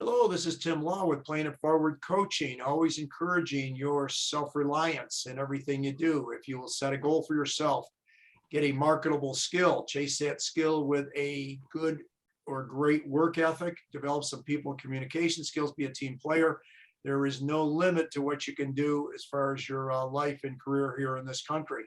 Hello, this is Tim Law with Playing It Forward Coaching, always encouraging your self-reliance in everything you do. If you will set a goal for yourself, get a marketable skill, chase that skill with a good or great work ethic, develop some people communication skills, be a team player. There is no limit to what you can do as far as your life and career here in this country.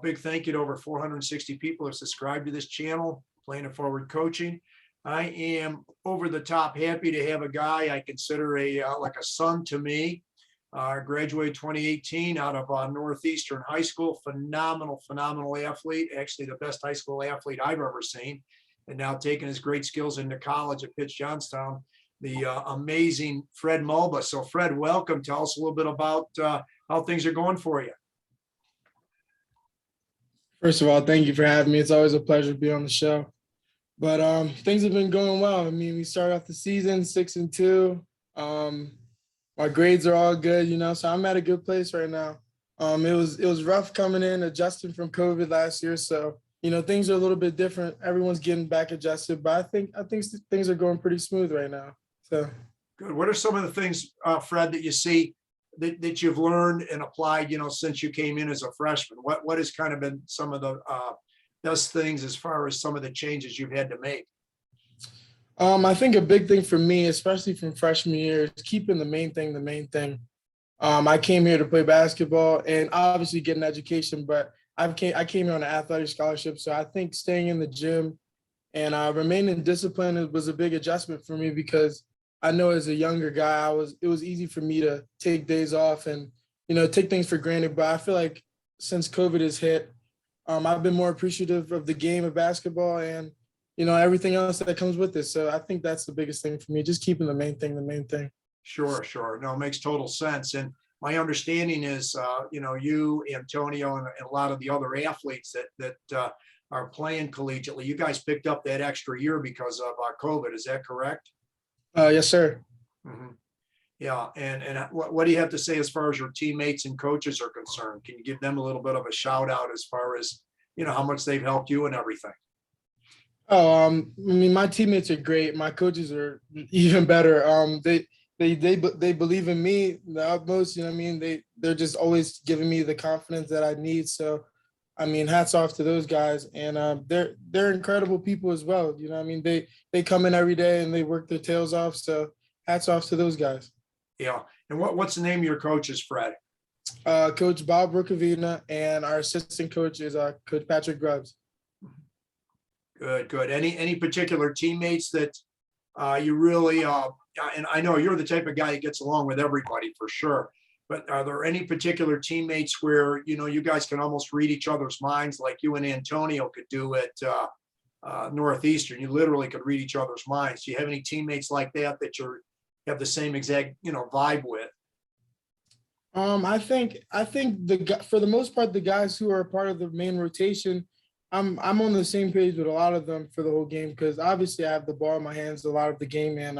Big thank you to over 460 people who have subscribed to this channel, Playing It Forward Coaching. I am over the top happy to have a guy I consider like a son to me. Graduated 2018 out of Northeastern High School. Phenomenal athlete. Actually, the best high school athlete I've ever seen. And now taking his great skills into college at Pitt-Johnstown, the amazing Fred Mulbah. So Fred, welcome. Tell us a little bit about how things are going for you. First of all, thank you for having me. It's always a pleasure to be on the show. But things have been going well. I mean, we started off the season 6-2. My grades are all good, so I'm at a good place right now. It was rough coming in, adjusting from COVID last year. So, things are a little bit different. Everyone's getting back adjusted, but I think things are going pretty smooth right now. So good. What are some of the things, Fred, that you see that you've learned and applied, since you came in as a freshman? What has kind of been some of the best things as far as some of the changes you've had to make? I think a big thing for me, especially from freshman year, is keeping the main thing. I came here to play basketball and obviously get an education, but I came here on an athletic scholarship. So I think staying in the gym and remaining disciplined was a big adjustment for me, because I know as a younger guy, it was easy for me to take days off and, take things for granted. But I feel like since COVID has hit, I've been more appreciative of the game of basketball and, everything else that comes with it. So I think that's the biggest thing for me, just keeping the main thing. Sure. No, it makes total sense. And my understanding is, you, Antonio, and a lot of the other athletes that are playing collegiately, you guys picked up that extra year because of COVID. Is that correct? Yes, sir. Mm-hmm. Yeah. And what do you have to say as far as your teammates and coaches are concerned? Can you give them a little bit of a shout out as far as, how much they've helped you and everything? Oh, I mean, my teammates are great. My coaches are even better. They believe in me the utmost. They're just always giving me the confidence that I need. So, I mean, hats off to those guys. And they're incredible people as well. They come in every day and they work their tails off. So, hats off to those guys. Yeah. And what's the name of your coaches, Fred? Coach Bob Brookavina, and our assistant coach is Coach Patrick Grubbs. Good. Any particular teammates that you really, and I know you're the type of guy that gets along with everybody for sure, but are there any particular teammates where, you guys can almost read each other's minds like you and Antonio could do at Northeastern? You literally could read each other's minds. Do you have any teammates like that you have the same exact, vibe with? I think for the most part, the guys who are a part of the main rotation, I'm on the same page with a lot of them for the whole game, because obviously I have the ball in my hands a lot of the game, and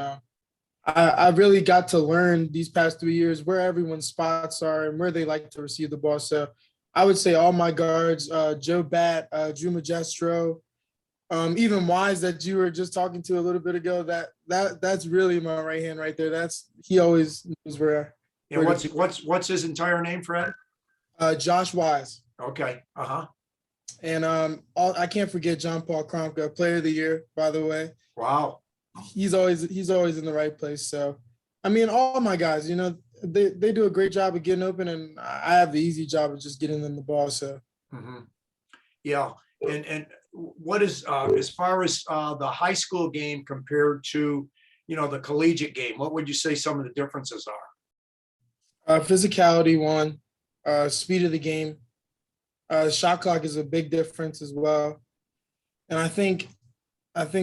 I really got to learn these past 3 years where everyone's spots are and where they like to receive the ball. So I would say all my guards, Joe Bat, Drew Magestro, even Wise that you were just talking to a little bit ago, that's really my right hand right there. He always knows where. And what's his entire name, Fred? Josh Wise. Okay. And I can't forget John Paul Kromka, Player of the Year, by the way. Wow. He's always in the right place. So, I mean, all my guys, they do a great job of getting open, and I have the easy job of just getting them the ball. So, yeah. And what is as far as the high school game compared to the collegiate game? What would you say some of the differences are? Physicality, one, speed of the game. Shot clock is a big difference as well. And I think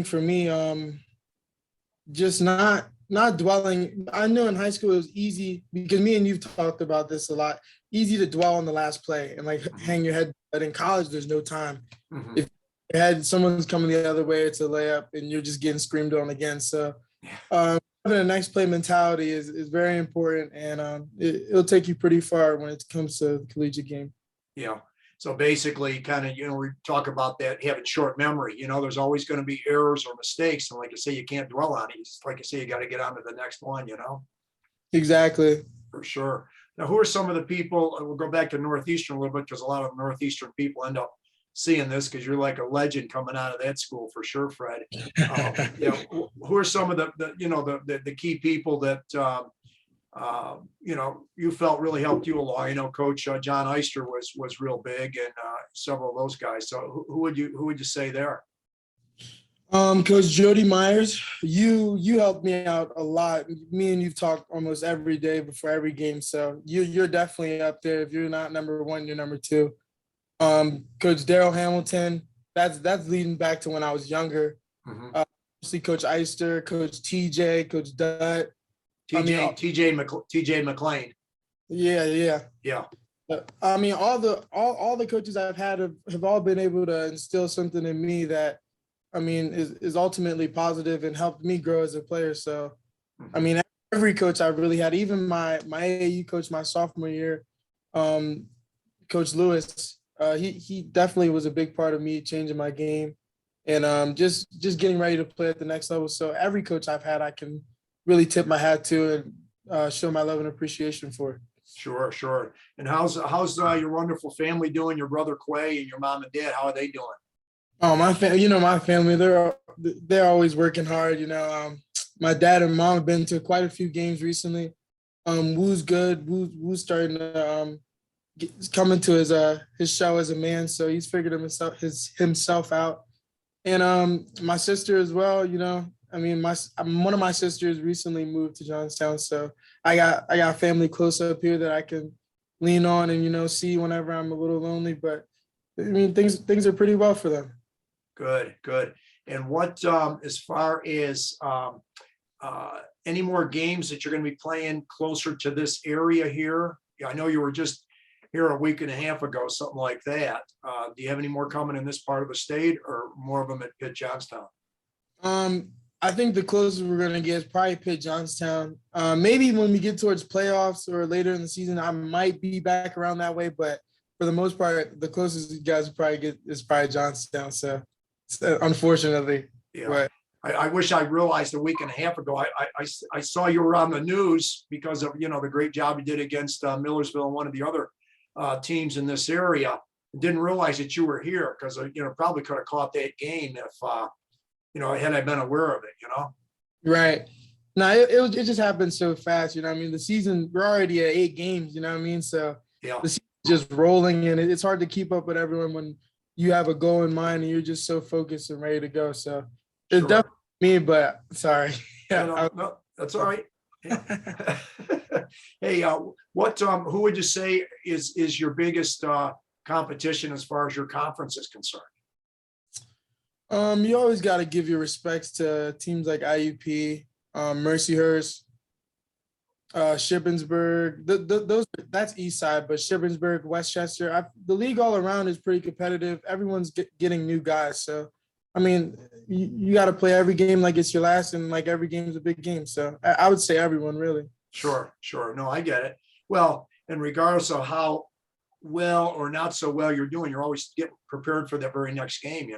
for me, just not dwelling. I know in high school it was easy, because me and you've talked about this a lot, easy to dwell on the last play and hang your head. But in college, there's no time. If you had someone's coming the other way, it's a layup and you're just getting screamed on again. So having a next play mentality is very important, and it'll take you pretty far when it comes to the collegiate game. Yeah. So basically, kind of, we talk about that having short memory. There's always going to be errors or mistakes, and like I say, you can't dwell on it. Like I say, you got to get on to the next one. Exactly. For sure. Now, who are some of the people? We'll go back to Northeastern a little bit because a lot of Northeastern people end up seeing this because you're like a legend coming out of that school for sure, Fred. Who are some of the key people that you felt really helped you along? Coach Jon Eyster was real big, and several of those guys. So who would you say there? Coach Jody Myers, you helped me out a lot. Me and you've talked almost every day before every game, so you're definitely up there. If you're not number one, you're number two. Coach Daryl Hamilton, that's leading back to when I was younger. Obviously, Coach Eyster, Coach TJ, Coach Dutt. TJ McLain. Yeah. I mean, all the coaches I've had have all been able to instill something in me that, I mean, is ultimately positive and helped me grow as a player. So, I mean, every coach I've really had, even my AAU coach my sophomore year, Coach Lewis, he definitely was a big part of me changing my game and just getting ready to play at the next level. So every coach I've had, I can really tip my hat to and show my love and appreciation for. Sure. And how's your wonderful family doing? Your brother Quay and your mom and dad, how are they doing? Oh, my family, they're always working hard. My dad and mom have been to quite a few games recently. Woo's good. Woo's starting to come into his show as a man, so he's figured himself out. And my sister as well. I mean, one of my sisters recently moved to Johnstown, so I got family close up here that I can lean on and see whenever I'm a little lonely. But I mean, things are pretty well for them. Good. And what as far as any more games that you're going to be playing closer to this area here? Yeah, I know you were just here a week and a half ago, something like that. Do you have any more coming in this part of the state, or more of them at Pitt-Johnstown? I think the closest we're going to get is probably Pitt-Johnstown. Maybe when we get towards playoffs or later in the season, I might be back around that way. But for the most part, the closest you guys probably get is probably Johnstown. So unfortunately. Yeah. But I wish I realized a week and a half ago. I saw you were on the news because of the great job you did against Millersville and one of the other teams in this area. Didn't realize that you were here because probably could have caught that game if had I been aware of it. Right. No, it just happened so fast. I mean, the season, we're already at 8 games. You know what I mean? So yeah, the season's just rolling, and it's hard to keep up with everyone when you have a goal in mind and you're just so focused and ready to go. So it's definitely me, but sorry. Yeah, no, that's all right. Yeah. Hey, who would you say is your biggest competition as far as your conference is concerned? You always got to give your respects to teams like IUP, Mercyhurst, Shippensburg. That's East Side, but Shippensburg, Westchester. The league all around is pretty competitive. Everyone's getting new guys, so I mean, you got to play every game like it's your last, and like every game is a big game. So I would say everyone really. Sure. No, I get it. Well, and regardless of how well or not so well you're doing, you're always getting prepared for that very next game.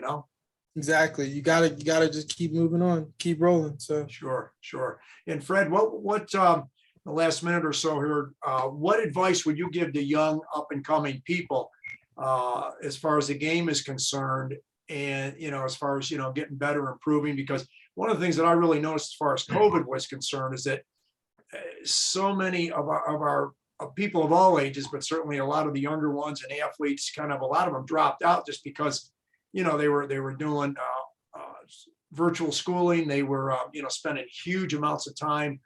Exactly. You gotta just keep moving on, keep rolling. So sure. And Fred, what the last minute or so here, what advice would you give to young up and coming people as far as the game is concerned, and as far as getting better, improving? Because one of the things that I really noticed as far as COVID was concerned is that so many of our people of all ages, but certainly a lot of the younger ones and athletes, kind of a lot of them dropped out just because they were doing virtual schooling. They were spending huge amounts of time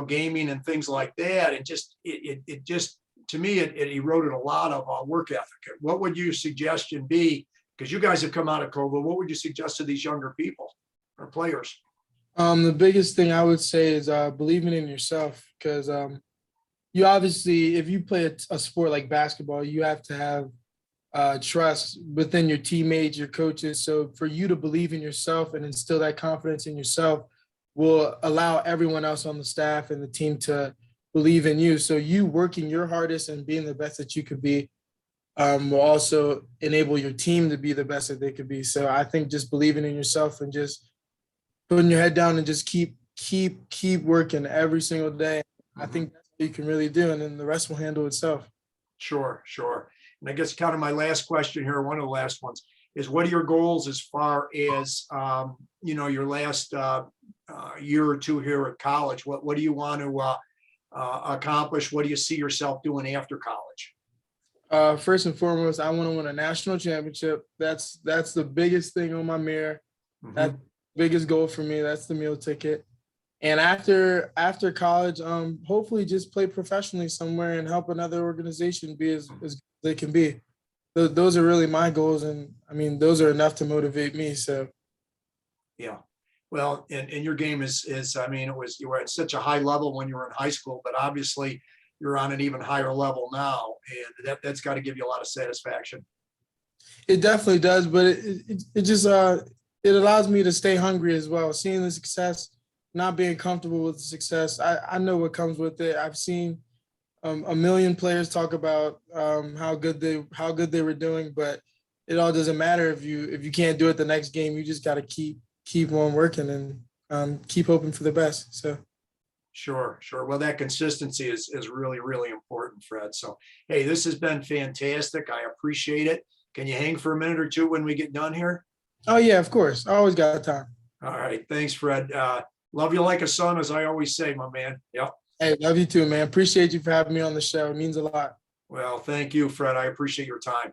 gaming and things like that. And just it just, to me, it eroded a lot of work ethic. What would your suggestion be? Because you guys have come out of COVID. What would you suggest to these younger people or players? The biggest thing I would say is believing in yourself, because you obviously, if you play a sport like basketball, you have to have trust within your teammates, your coaches. So for you to believe in yourself and instill that confidence in yourself will allow everyone else on the staff and the team to believe in you. So you working your hardest and being the best that you could be will also enable your team to be the best that they could be. So I think just believing in yourself and just putting your head down and just keep working every single day. I think that's what you can really do, and then the rest will handle itself. Sure, sure. And I guess kind of my last question here, one of the last ones, is what are your goals as far as, your last year or two here at college? What do you want to accomplish? What do you see yourself doing after college? First and foremost, I want to win a national championship. That's the biggest thing on my mirror. That's the biggest goal for me. That's the meal ticket. And after college, hopefully just play professionally somewhere and help another organization be as good as they can be. Those are really my goals, and I mean those are enough to motivate me. So Yeah. Well, and your game is I mean, you were at such a high level when you were in high school, but obviously you're on an even higher level now, and that's got to give you a lot of satisfaction. it definitely does, but it just it allows me to stay hungry as well. Seeing the success, not being comfortable with the success, I know what comes with it. I've seen a million players talk about how good they were doing, but it all doesn't matter if you can't do it the next game. You just got to keep on working and keep hoping for the best. So Sure, sure. Well, that consistency is really, really important, Fred. So, hey, this has been fantastic. I appreciate it. Can you hang for a minute or two when we get done here? oh yeah, of course, I always got time. All right. Thanks, Fred. Love you like a son, as I always say, my man. Yep. Hey, love you too, man. Appreciate you for having me on the show. It means a lot. Well, thank you, Fred. I appreciate your time.